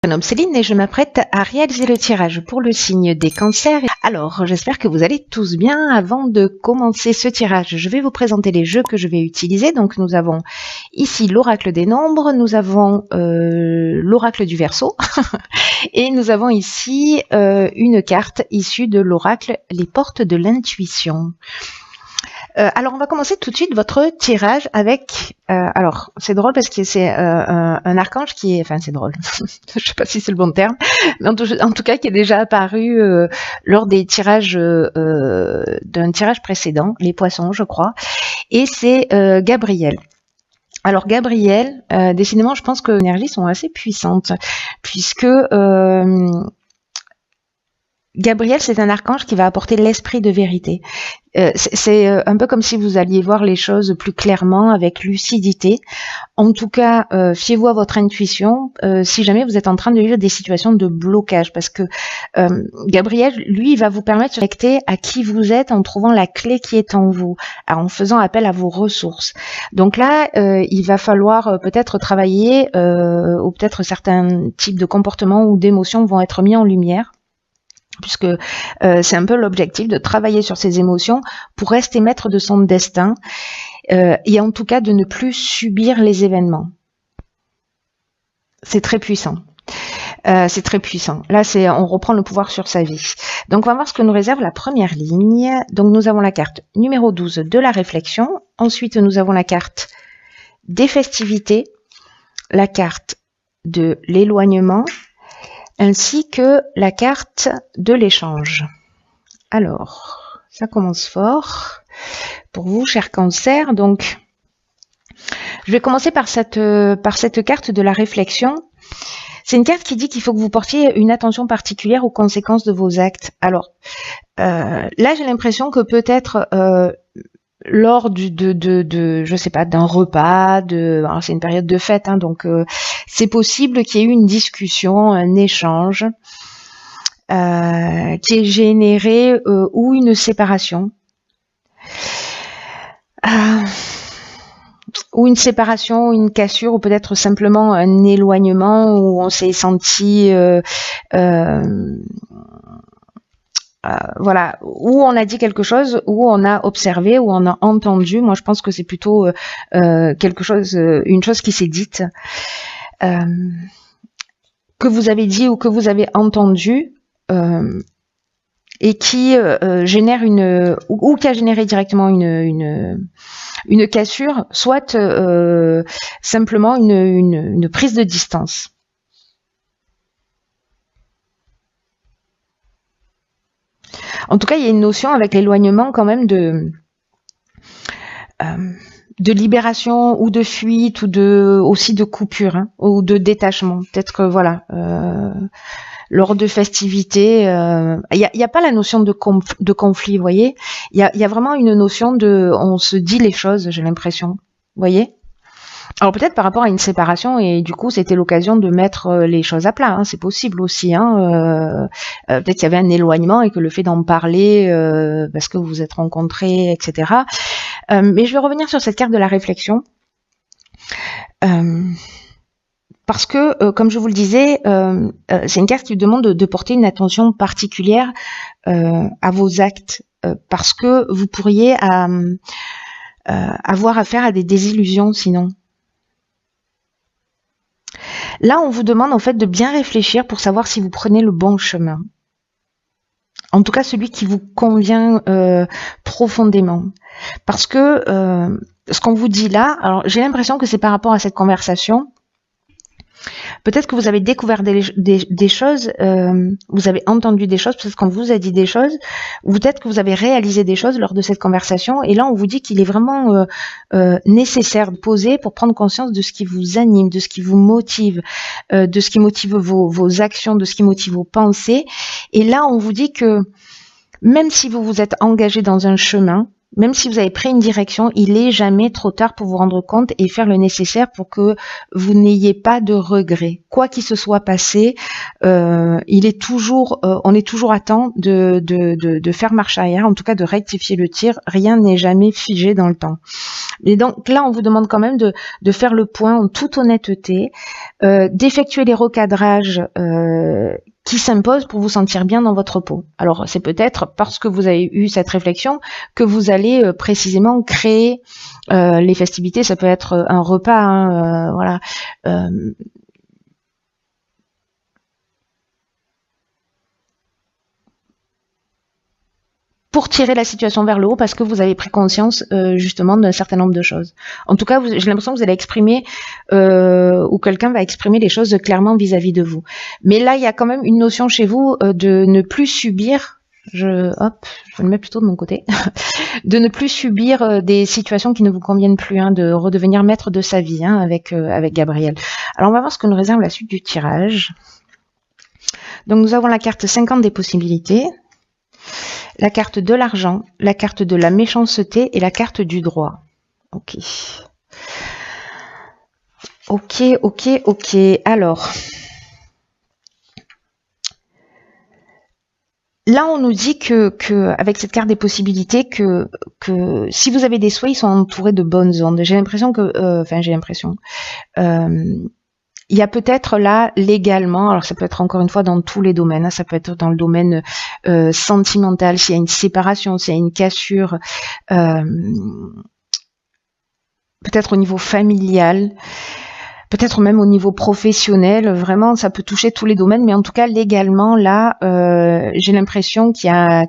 Je me nomme Céline et je m'apprête à réaliser le tirage pour le signe des cancers. Alors, j'espère que vous allez tous bien. Avant de commencer ce tirage, je vais vous présenter les jeux que je vais utiliser. Donc, nous avons ici l'oracle des nombres, nous avons l'oracle du Verseau et nous avons ici une carte issue de l'oracle Les Portes de l'Intuition. Alors on va commencer tout de suite votre tirage avec, alors c'est drôle parce que c'est un archange qui est, enfin c'est drôle, je sais pas si c'est le bon terme, mais en tout cas qui est déjà apparu lors des tirages d'un tirage précédent, les poissons je crois, et c'est Gabriel. Alors Gabriel, décidément je pense que les énergies sont assez puissantes, puisque Gabriel, c'est un archange qui va apporter l'esprit de vérité. C'est un peu comme si vous alliez voir les choses plus clairement, avec lucidité. En tout cas, fiez-vous à votre intuition si jamais vous êtes en train de vivre des situations de blocage, parce que Gabriel, lui, il va vous permettre de se connecter à qui vous êtes en trouvant la clé qui est en vous, en faisant appel à vos ressources. Donc là, il va falloir peut-être travailler, ou peut-être certains types de comportements ou d'émotions vont être mis en lumière, puisque c'est un peu l'objectif de travailler sur ses émotions pour rester maître de son destin et en tout cas de ne plus subir les événements. C'est très puissant. C'est très puissant. Là, on reprend le pouvoir sur sa vie. Donc, on va voir ce que nous réserve la première ligne. Donc, nous avons la carte numéro 12 de la réflexion. Ensuite, nous avons la carte des festivités, la carte de l'éloignement, ainsi que la carte de l'échange. Alors, ça commence fort pour vous, chers cancers. Donc, je vais commencer par cette carte de la réflexion. C'est une carte qui dit qu'il faut que vous portiez une attention particulière aux conséquences de vos actes. Alors, là, j'ai l'impression que peut-être lors je sais pas, d'un repas, alors c'est une période de fête, hein, donc c'est possible qu'il y ait eu une discussion, un échange qui ait généré ou une séparation, ou une cassure, ou peut-être simplement un éloignement où on s'est senti voilà, où on a dit quelque chose, où on a observé, où on a entendu. Moi, je pense que c'est plutôt quelque chose, une chose qui s'est dite, que vous avez dit ou que vous avez entendu, et qui génère ou qui a généré directement une cassure, soit simplement une prise de distance. En tout cas, il y a une notion avec l'éloignement quand même de libération ou de fuite, ou aussi de coupure, hein, ou de détachement. Peut-être que voilà, lors de festivités, il y a pas la notion de conflit, vous voyez. Il y a vraiment une notion on se dit les choses, j'ai l'impression, vous voyez. Alors peut-être par rapport à une séparation, et du coup c'était l'occasion de mettre les choses à plat, hein, c'est possible aussi, hein, peut-être qu'il y avait un éloignement et que le fait d'en parler parce que vous vous êtes rencontrés, etc. Mais je vais revenir sur cette carte de la réflexion, parce que comme je vous le disais, c'est une carte qui demande de porter une attention particulière à vos actes, parce que vous pourriez avoir affaire à des désillusions sinon. Là, on vous demande en fait de bien réfléchir pour savoir si vous prenez le bon chemin. En tout cas, celui qui vous convient profondément. Parce que ce qu'on vous dit là, alors j'ai l'impression que c'est par rapport à cette conversation. Peut-être que vous avez découvert des choses, vous avez entendu des choses, peut-être qu'on vous a dit des choses, ou peut-être que vous avez réalisé des choses lors de cette conversation, et là on vous dit qu'il est vraiment nécessaire de poser pour prendre conscience de ce qui vous anime, de ce qui vous motive, de ce qui motive vos actions, de ce qui motive vos pensées. Et là on vous dit que même si vous vous êtes engagé dans un chemin, Même si vous avez pris une direction, il est jamais trop tard pour vous rendre compte et faire le nécessaire pour que vous n'ayez pas de regrets. Quoi qu'il se soit passé, on est toujours à temps de faire marche arrière, en tout cas de rectifier le tir. Rien n'est jamais figé dans le temps. Et donc là, on vous demande quand même de faire le point en toute honnêteté, d'effectuer les recadrages qui s'imposent pour vous sentir bien dans votre peau. Alors c'est peut-être parce que vous avez eu cette réflexion que vous allez précisément créer les festivités. Ça peut être un repas, hein, voilà. Pour tirer la situation vers le haut parce que vous avez pris conscience justement d'un certain nombre de choses. En tout cas, j'ai l'impression que vous allez exprimer ou quelqu'un va exprimer les choses clairement vis-à-vis de vous. Mais là, il y a quand même une notion chez vous de ne plus subir, je le mets plutôt de mon côté, de ne plus subir des situations qui ne vous conviennent plus, hein, de redevenir maître de sa vie, hein, avec Gabriel. Alors, on va voir ce que nous réserve la suite du tirage. Donc, nous avons la carte 50 des possibilités, la carte de l'argent, la carte de la méchanceté et la carte du droit. Ok. Ok. Alors, là, on nous dit que avec cette carte des possibilités, que si vous avez des souhaits, ils sont entourés de bonnes ondes. J'ai l'impression que, il y a peut-être là, légalement, alors ça peut être encore une fois dans tous les domaines, hein, ça peut être dans le domaine sentimental, s'il y a une séparation, s'il y a une cassure, peut-être au niveau familial, peut-être même au niveau professionnel, vraiment ça peut toucher tous les domaines, mais en tout cas légalement là, j'ai l'impression qu'il y a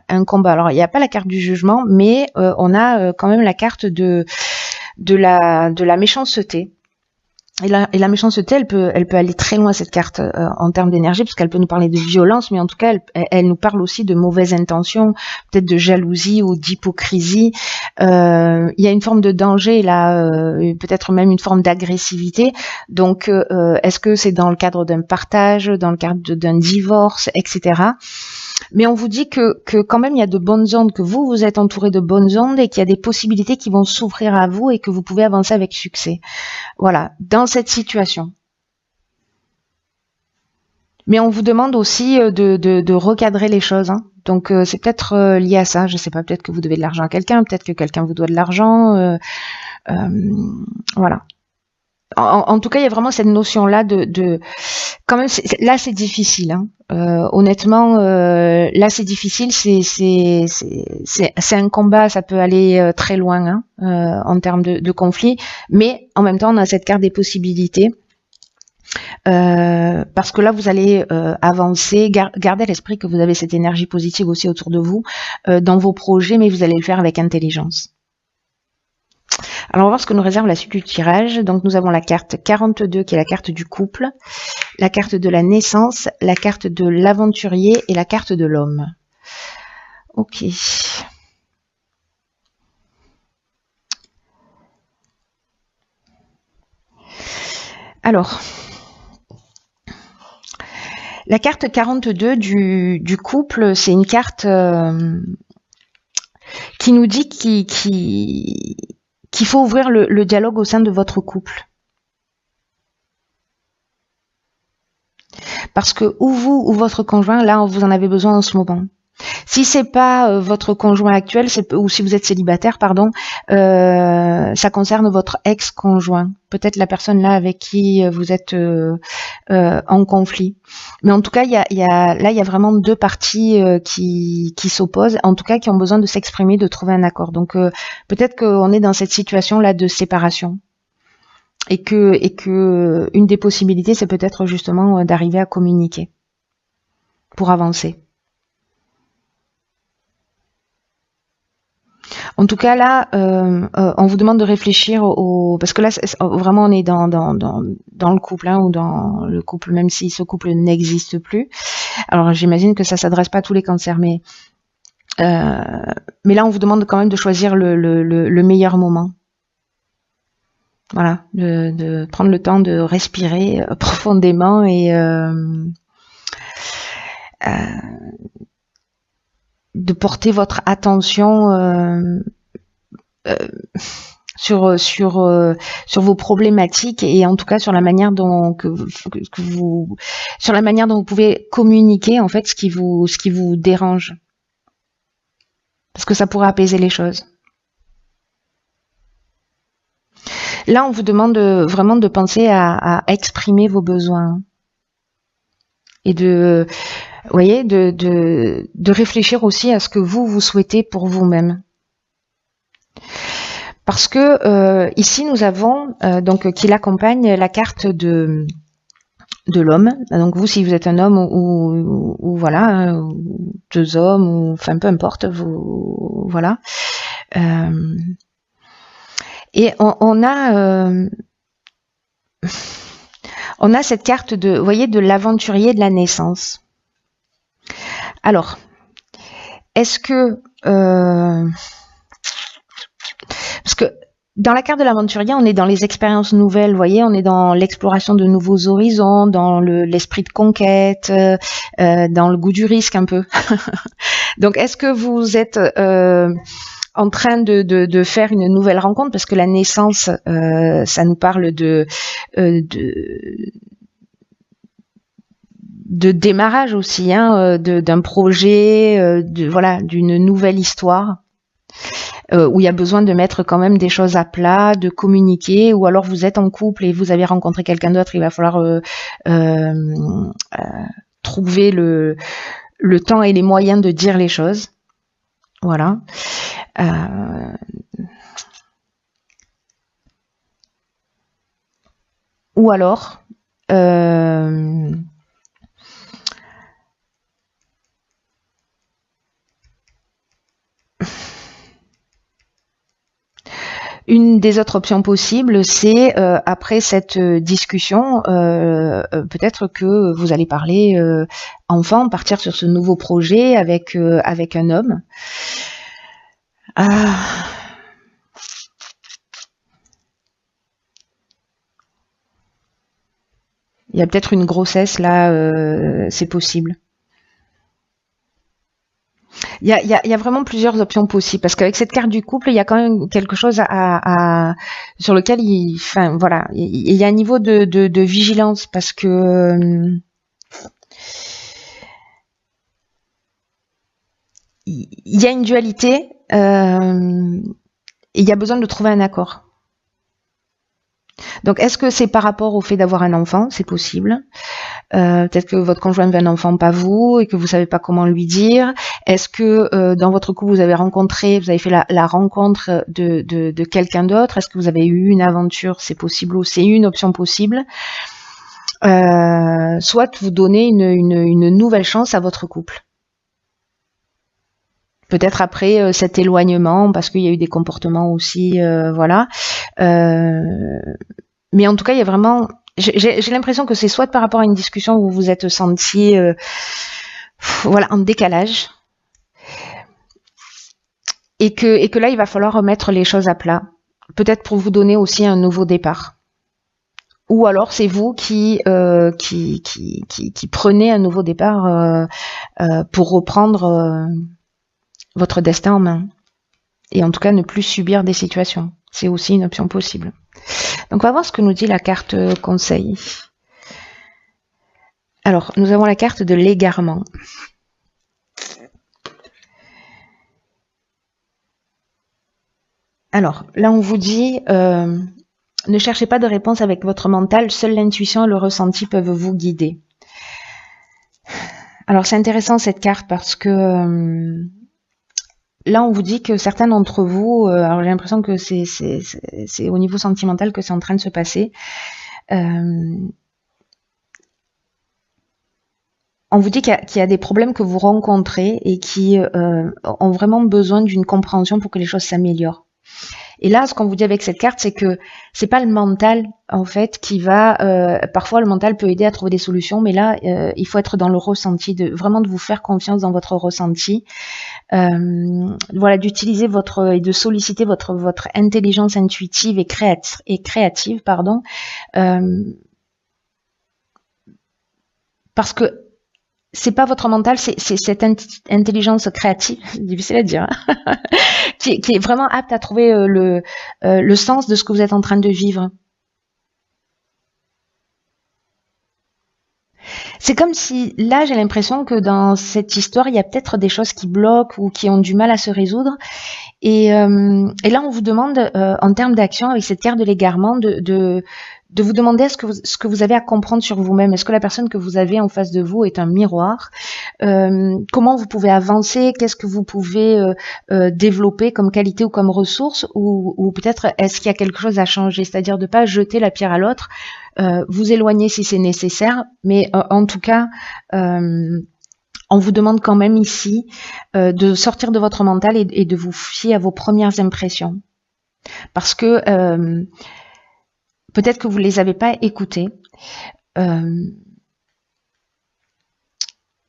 un combat. Alors il n'y a pas la carte du jugement, mais on a quand même la carte de la méchanceté. Et la méchanceté, elle peut aller très loin, cette carte, en termes d'énergie, parce qu'elle peut nous parler de violence, mais en tout cas, elle nous parle aussi de mauvaises intentions, peut-être de jalousie ou d'hypocrisie. Il y a une forme de danger là, peut-être même une forme d'agressivité. Donc, est-ce que c'est dans le cadre d'un partage, dans le cadre d'un divorce, etc. Mais on vous dit que quand même il y a de bonnes ondes, que vous êtes entouré de bonnes ondes et qu'il y a des possibilités qui vont s'ouvrir à vous et que vous pouvez avancer avec succès. Voilà, dans cette situation. Mais on vous demande aussi de recadrer les choses, hein. Donc c'est peut-être lié à ça, je sais pas, peut-être que vous devez de l'argent à quelqu'un, peut-être que quelqu'un vous doit de l'argent, voilà. En tout cas, il y a vraiment cette notion-là de quand même, là c'est difficile, hein. Honnêtement, là c'est difficile, c'est un combat, ça peut aller très loin, hein, en termes de conflit, mais en même temps on a cette carte des possibilités, parce que là vous allez avancer, garder à l'esprit que vous avez cette énergie positive aussi autour de vous, dans vos projets, mais vous allez le faire avec intelligence. Alors on va voir ce que nous réserve la suite du tirage. Donc nous avons la carte 42 qui est la carte du couple, la carte de la naissance, la carte de l'aventurier et la carte de l'homme. Ok. Alors, la carte 42 du couple, c'est une carte qui nous dit qu'il faut ouvrir le dialogue au sein de votre couple. Parce que ou vous ou votre conjoint, là, vous en avez besoin en ce moment. Si c'est pas votre conjoint actuel, ou si vous êtes célibataire, pardon, ça concerne votre ex-conjoint. Peut-être la personne là avec qui vous êtes en conflit. Mais en tout cas, il y a vraiment deux parties qui s'opposent, en tout cas qui ont besoin de s'exprimer, de trouver un accord. Donc peut-être qu'on est dans cette situation là de séparation. Et que une des possibilités, c'est peut-être justement d'arriver à communiquer pour avancer. En tout cas, là, on vous demande de réfléchir parce que là, vraiment, on est dans le couple, hein, ou dans le couple, même si ce couple n'existe plus. Alors, j'imagine que ça s'adresse pas à tous les cancers, mais là, on vous demande quand même de choisir le meilleur moment. Voilà, de prendre le temps de respirer profondément et de porter votre attention sur vos problématiques et en tout cas sur la manière dont sur la manière dont vous pouvez communiquer en fait ce qui vous dérange, parce que ça pourrait apaiser les choses. Là, on vous demande vraiment de penser à exprimer vos besoins et de réfléchir aussi à ce que vous souhaitez pour vous-même. Parce que ici, nous avons donc qui l'accompagne la carte de l'homme. Donc vous, si vous êtes un homme ou voilà, deux hommes, ou enfin peu importe, vous voilà. Et on a cette carte de, vous voyez, de l'aventurier de la naissance. Alors, est-ce que parce que dans la carte de l'aventurier, on est dans les expériences nouvelles, vous voyez, on est dans l'exploration de nouveaux horizons, dans l'esprit de conquête, dans le goût du risque un peu. Donc, est-ce que vous êtes en train de faire une nouvelle rencontre, parce que la naissance, ça nous parle de démarrage aussi, hein, d'un projet, voilà, d'une nouvelle histoire, où il y a besoin de mettre quand même des choses à plat, de communiquer, ou alors vous êtes en couple et vous avez rencontré quelqu'un d'autre, il va falloir trouver le temps et les moyens de dire les choses. Voilà. Ou alors une des autres options possibles, c'est après cette discussion, peut-être que vous allez parler enfant, partir sur ce nouveau projet avec un homme. Il y a peut-être une grossesse là, c'est possible. Il y a vraiment plusieurs options possibles, parce qu'avec cette carte du couple, il y a quand même quelque chose sur lequel il y a un niveau de vigilance, parce que il y a une dualité et il y a besoin de trouver un accord. Donc, est-ce que c'est par rapport au fait d'avoir un enfant? C'est possible. Peut-être que votre conjoint veut un enfant, pas vous, et que vous savez pas comment lui dire. Est-ce que dans votre couple, vous avez fait la rencontre de quelqu'un d'autre? Est-ce que vous avez eu une aventure? C'est possible aussi, c'est une option possible. Soit vous donnez une nouvelle chance à votre couple. Peut-être après cet éloignement, parce qu'il y a eu des comportements aussi, voilà. Mais en tout cas, il y a vraiment... J'ai l'impression que c'est soit par rapport à une discussion où vous vous êtes senti voilà, en décalage, et que là, il va falloir remettre les choses à plat. Peut-être pour vous donner aussi un nouveau départ. Ou alors c'est vous qui prenez un nouveau départ pour reprendre votre destin en main. Et en tout cas, ne plus subir des situations. C'est aussi une option possible. Donc, on va voir ce que nous dit la carte conseil. Alors, nous avons la carte de l'égarement. Alors, là, on vous dit, ne cherchez pas de réponse avec votre mental, seule l'intuition et le ressenti peuvent vous guider. Alors, c'est intéressant cette carte parce que là, on vous dit que certains d'entre vous, alors j'ai l'impression que c'est au niveau sentimental que c'est en train de se passer. On vous dit qu'il y a des problèmes que vous rencontrez et qui ont vraiment besoin d'une compréhension pour que les choses s'améliorent. Et là, ce qu'on vous dit avec cette carte, c'est que c'est pas le mental, en fait, qui va... parfois, le mental peut aider à trouver des solutions, mais là, il faut être dans le ressenti, vraiment de vous faire confiance dans votre ressenti. Voilà, d'utiliser et de solliciter votre intelligence intuitive et créative, pardon, parce que c'est pas votre mental, c'est cette intelligence créative, c'est difficile à dire, hein, qui est vraiment apte à trouver le sens de ce que vous êtes en train de vivre. C'est comme si, là, j'ai l'impression que dans cette histoire, il y a peut-être des choses qui bloquent ou qui ont du mal à se résoudre. Et là, on vous demande, en termes d'action, avec cette carte de l'égarement, de vous demander ce que vous avez à comprendre sur vous-même. Est-ce que la personne que vous avez en face de vous est un miroir? Comment vous pouvez avancer? Qu'est-ce que vous pouvez développer comme qualité ou comme ressource? Ou peut-être, est-ce qu'il y a quelque chose à changer? C'est-à-dire de ne pas jeter la pierre à l'autre, vous éloigner si c'est nécessaire, mais en tout cas, on vous demande quand même ici de sortir de votre mental et de vous fier à vos premières impressions. Parce que peut-être que vous ne les avez pas écoutées.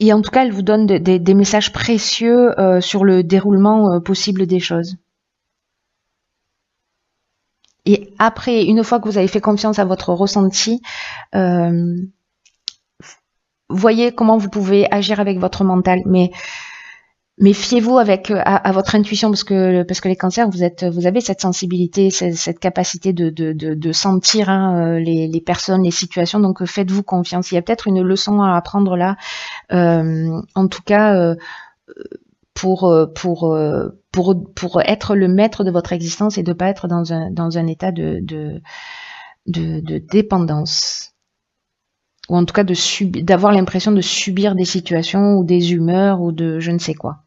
Et en tout cas, elle vous donne des messages précieux sur le déroulement possible des choses. Et après, une fois que vous avez fait confiance à votre ressenti, voyez comment vous pouvez agir avec votre mental. Mais fiez-vous à votre intuition, parce que les cancers, vous avez cette sensibilité, cette capacité de sentir, hein, les personnes, les situations. Donc faites-vous confiance. Il y a peut-être une leçon à apprendre là. En tout cas, pour être le maître de votre existence et de pas être dans un état de dépendance. Ou en tout cas d'avoir l'impression de subir des situations ou des humeurs ou de je ne sais quoi.